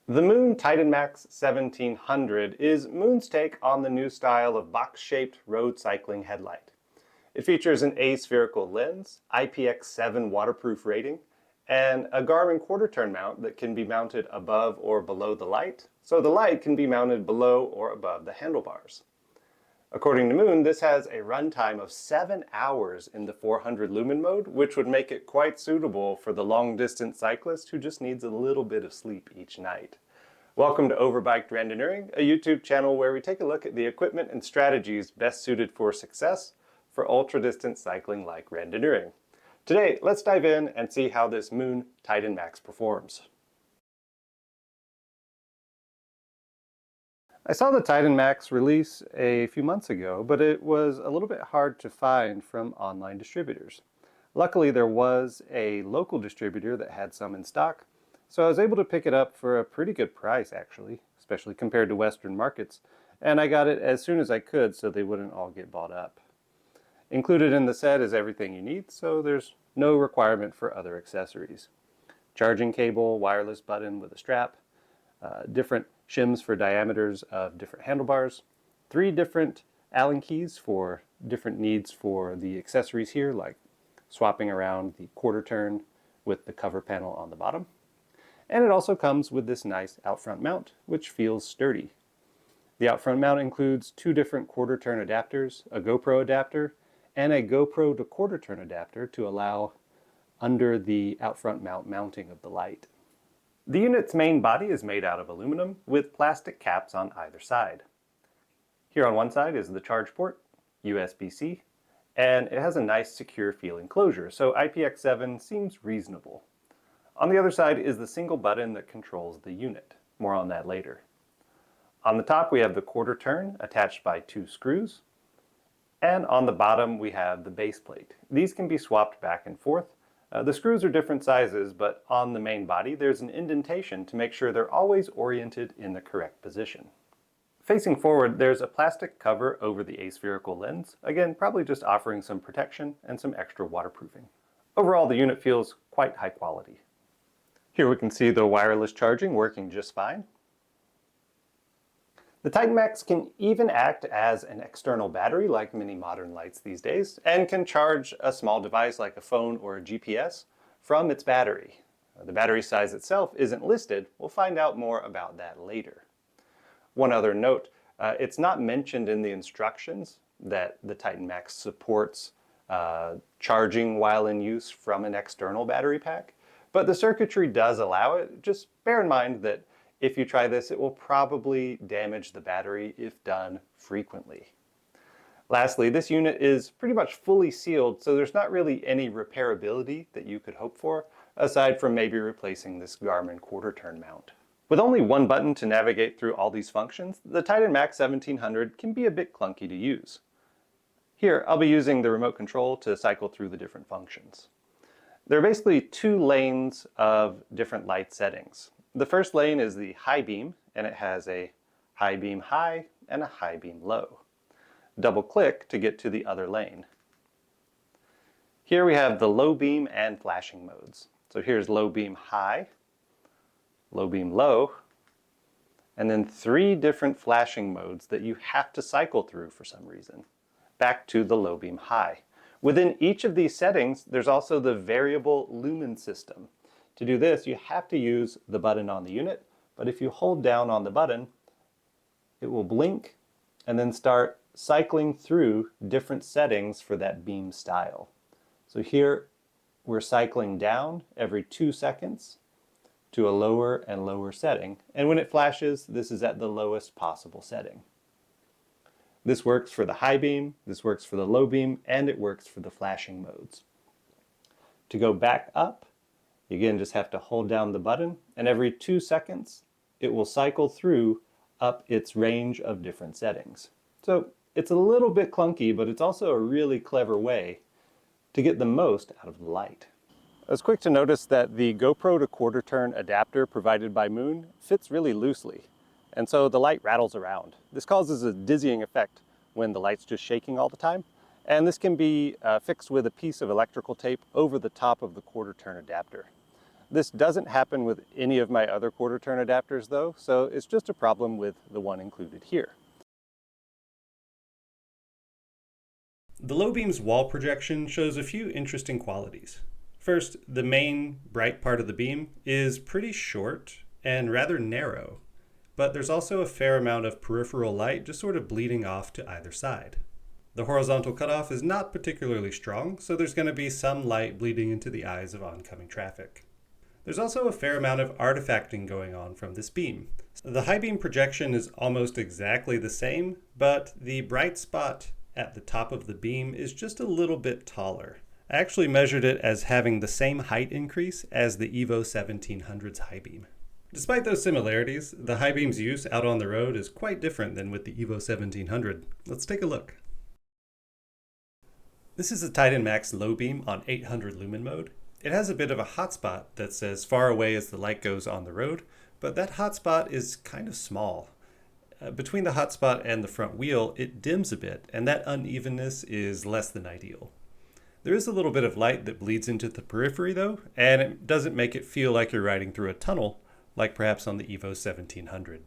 The Moon Titan Max 1700 is Moon's take on the new style of box-shaped road cycling headlight. It features an aspherical lens, IPX7 waterproof rating, and a Garmin quarter-turn mount that can be mounted above or below the light, so the light can be mounted below or above the handlebars. According to Moon, this has a runtime of 7 hours in the 400 lumen mode, which would make it quite suitable for the long-distance cyclist who just needs a little bit of sleep each night. Welcome to Overbiked Randoneering, a YouTube channel where we take a look at the equipment and strategies best suited for success for ultra-distance cycling like randoneering. Today, let's dive in and see how this Moon Titan Max performs. I saw the Titan Max release a few months ago, but it was a little bit hard to find from online distributors. Luckily, there was a local distributor that had some in stock, so I was able to pick it up for a pretty good price actually, especially compared to Western markets, and I got it as soon as I could so they wouldn't all get bought up. Included in the set is everything you need, so there's no requirement for other accessories. Charging cable, wireless button with a strap, different shims for diameters of different handlebars, 3 different Allen keys for different needs for the accessories here, like swapping around the quarter turn with the cover panel on the bottom. And it also comes with this nice out front mount, which feels sturdy. The out front mount includes 2 different quarter turn adapters, a GoPro adapter, and a GoPro to quarter turn adapter to allow under the out front mount mounting of the light. The unit's main body is made out of aluminum with plastic caps on either side. Here on one side is the charge port, USB-C, and it has a nice secure feeling closure, so IPX7 seems reasonable. On the other side is the single button that controls the unit. More on that later. On the top we have the quarter turn attached by 2 screws, and on the bottom we have the base plate. These can be swapped back and forth. The screws are different sizes, but on the main body there's an indentation to make sure they're always oriented in the correct position. Facing forward, there's a plastic cover over the aspherical lens, again probably just offering some protection and some extra waterproofing. Overall, the unit feels quite high quality. Here we can see the wireless charging working just fine. The Titan Max can even act as an external battery like many modern lights these days, and can charge a small device like a phone or a GPS from its battery. The battery size itself isn't listed. We'll find out more about that later. One other note, it's not mentioned in the instructions that the Titan Max supports charging while in use from an external battery pack, but the circuitry does allow it. Just bear in mind that if you try this, it will probably damage the battery if done frequently. Lastly, this unit is pretty much fully sealed, so there's not really any repairability that you could hope for, aside from maybe replacing this Garmin quarter turn mount. With only one button to navigate through all these functions, the Titan Max 1700 can be a bit clunky to use. Here, I'll be using the remote control to cycle through the different functions. There are basically 2 lanes of different light settings. The first lane is the high beam, and it has a high beam high and a high beam low. Double click to get to the other lane. Here we have the low beam and flashing modes. So here's low beam high, low beam low, and then 3 different flashing modes that you have to cycle through for some reason. Back to the low beam high. Within each of these settings, there's also the variable lumen system. To do this, you have to use the button on the unit, but if you hold down on the button, it will blink and then start cycling through different settings for that beam style. So here we're cycling down every 2 seconds to a lower and lower setting, and when it flashes, this is at the lowest possible setting. This works for the high beam, this works for the low beam, and it works for the flashing modes. To go back up, you again just have to hold down the button, and every 2 seconds it will cycle through up its range of different settings. So it's a little bit clunky, but it's also a really clever way to get the most out of the light. I was quick to notice that the GoPro to quarter turn adapter provided by Moon fits really loosely, and so the light rattles around. This causes a dizzying effect when the light's just shaking all the time, and this can be fixed with a piece of electrical tape over the top of the quarter turn adapter. This doesn't happen with any of my other quarter turn adapters though, so it's just a problem with the one included here. The low beam's wall projection shows a few interesting qualities. First, the main bright part of the beam is pretty short and rather narrow, but there's also a fair amount of peripheral light just sort of bleeding off to either side. The horizontal cutoff is not particularly strong, so there's going to be some light bleeding into the eyes of oncoming traffic. There's also a fair amount of artifacting going on from this beam. The high beam projection is almost exactly the same, but the bright spot at the top of the beam is just a little bit taller. I actually measured it as having the same height increase as the EVO 1700's high beam. Despite those similarities, the high beam's use out on the road is quite different than with the EVO 1700. Let's take a look. This is a Titan Max low beam on 800 lumen mode. It has a bit of a hotspot that's as far away as the light goes on the road, but that hotspot is kind of small. Between the hotspot and the front wheel, it dims a bit, and that unevenness is less than ideal. There is a little bit of light that bleeds into the periphery though, and it doesn't make it feel like you're riding through a tunnel, like perhaps on the EVO 1700.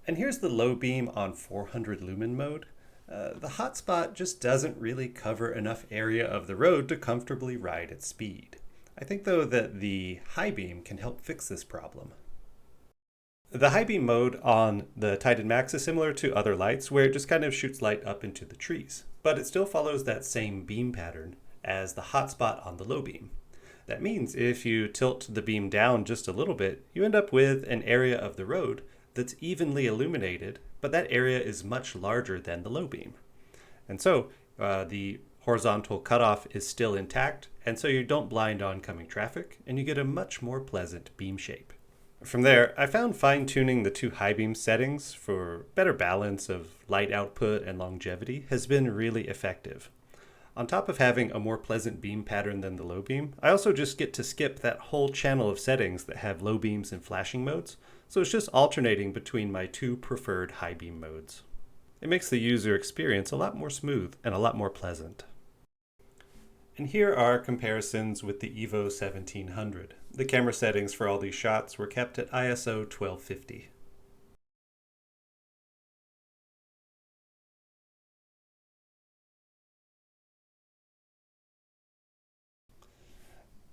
And here's the low beam on 400 lumen mode. The hotspot just doesn't really cover enough area of the road to comfortably ride at speed. I think though that the high beam can help fix this problem. The high beam mode on the Titan Max is similar to other lights where it just kind of shoots light up into the trees, but it still follows that same beam pattern as the hotspot on the low beam. That means if you tilt the beam down just a little bit, you end up with an area of the road that's evenly illuminated, but that area is much larger than the low beam. And so the horizontal cutoff is still intact, and so you don't blind oncoming traffic, and you get a much more pleasant beam shape. From there, I found fine-tuning the two high beam settings for better balance of light output and longevity has been really effective. On top of having a more pleasant beam pattern than the low beam, I also just get to skip that whole channel of settings that have low beams and flashing modes, so it's just alternating between my two preferred high beam modes. It makes the user experience a lot more smooth and a lot more pleasant. And here are comparisons with the EVO 1700. The camera settings for all these shots were kept at ISO 1250.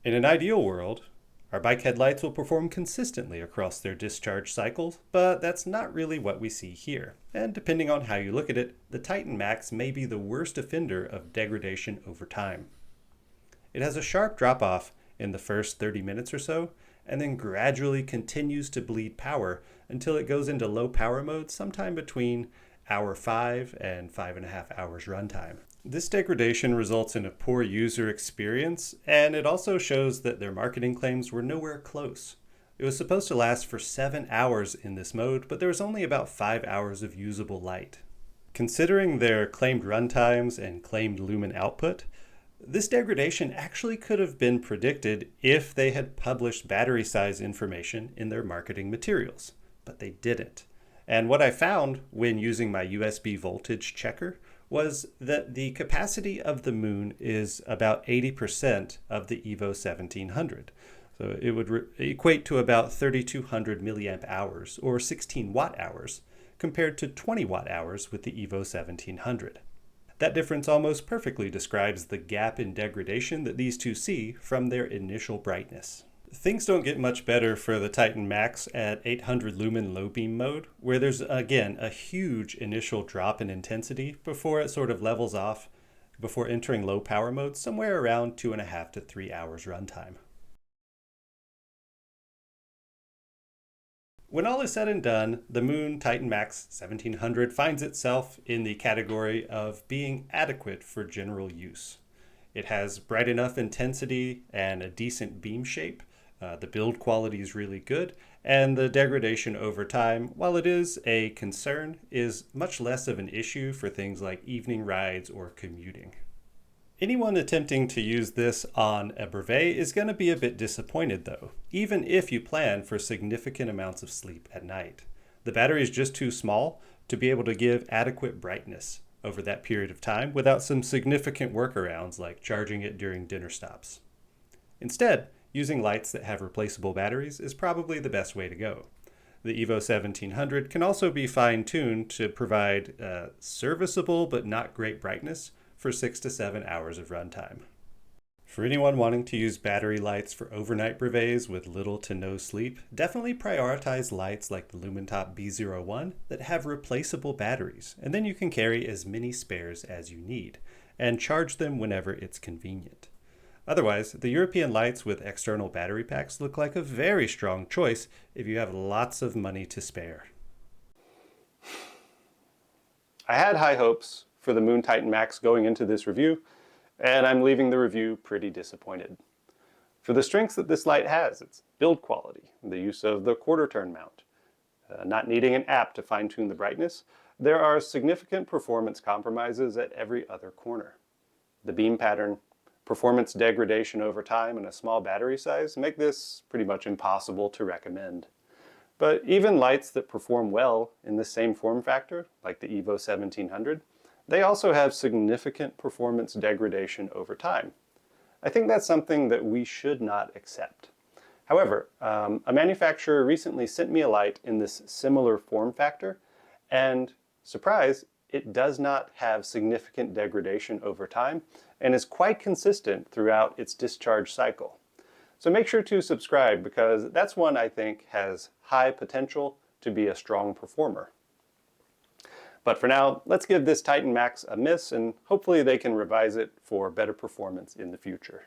In an ideal world, our bike headlights will perform consistently across their discharge cycles, but that's not really what we see here. And depending on how you look at it, the Titan Max may be the worst offender of degradation over time. It has a sharp drop-off in the first 30 minutes or so, and then gradually continues to bleed power until it goes into low power mode sometime between hour 5 and 5.5 hours runtime. This degradation results in a poor user experience, and it also shows that their marketing claims were nowhere close. It was supposed to last for 7 hours in this mode, but there was only about 5 hours of usable light. Considering their claimed runtimes and claimed lumen output, this degradation actually could have been predicted if they had published battery size information in their marketing materials, but they didn't. And what I found when using my USB voltage checker was that the capacity of the moon is about 80% of the EVO 1700. So it would equate to about 3200 milliamp hours or 16 watt hours compared to 20 watt hours with the EVO 1700. That difference almost perfectly describes the gap in degradation that these two see from their initial brightness. Things don't get much better for the Titan Max at 800 lumen low beam mode, where there's again a huge initial drop in intensity before it sort of levels off before entering low power mode somewhere around 2.5 to 3 hours runtime. When all is said and done, the Moon Titan Max 1700 finds itself in the category of being adequate for general use. It has bright enough intensity and a decent beam shape. The build quality is really good, and the degradation over time, while it is a concern, is much less of an issue for things like evening rides or commuting. Anyone attempting to use this on a brevet is going to be a bit disappointed though, even if you plan for significant amounts of sleep at night. The battery is just too small to be able to give adequate brightness over that period of time without some significant workarounds like charging it during dinner stops. Instead, using lights that have replaceable batteries is probably the best way to go. The EVO 1700 can also be fine-tuned to provide serviceable but not great brightness for 6 to 7 hours of runtime. For anyone wanting to use battery lights for overnight brevets with little to no sleep, definitely prioritize lights like the Lumintop B01 that have replaceable batteries, and then you can carry as many spares as you need, and charge them whenever it's convenient. Otherwise, the European lights with external battery packs look like a very strong choice if you have lots of money to spare. I had high hopes for the Moon Titan Max going into this review, and I'm leaving the review pretty disappointed. For the strengths that this light has, its build quality, the use of the quarter turn mount, not needing an app to fine-tune the brightness, there are significant performance compromises at every other corner. The beam pattern, performance degradation over time, and a small battery size make this pretty much impossible to recommend. But even lights that perform well in the same form factor, like the EVO 1700, they also have significant performance degradation over time. I think that's something that we should not accept. However, a manufacturer recently sent me a light in this similar form factor, and surprise, it does not have significant degradation over time and is quite consistent throughout its discharge cycle. So make sure to subscribe because that's one I think has high potential to be a strong performer. But for now, let's give this Titan Max a miss and hopefully they can revise it for better performance in the future.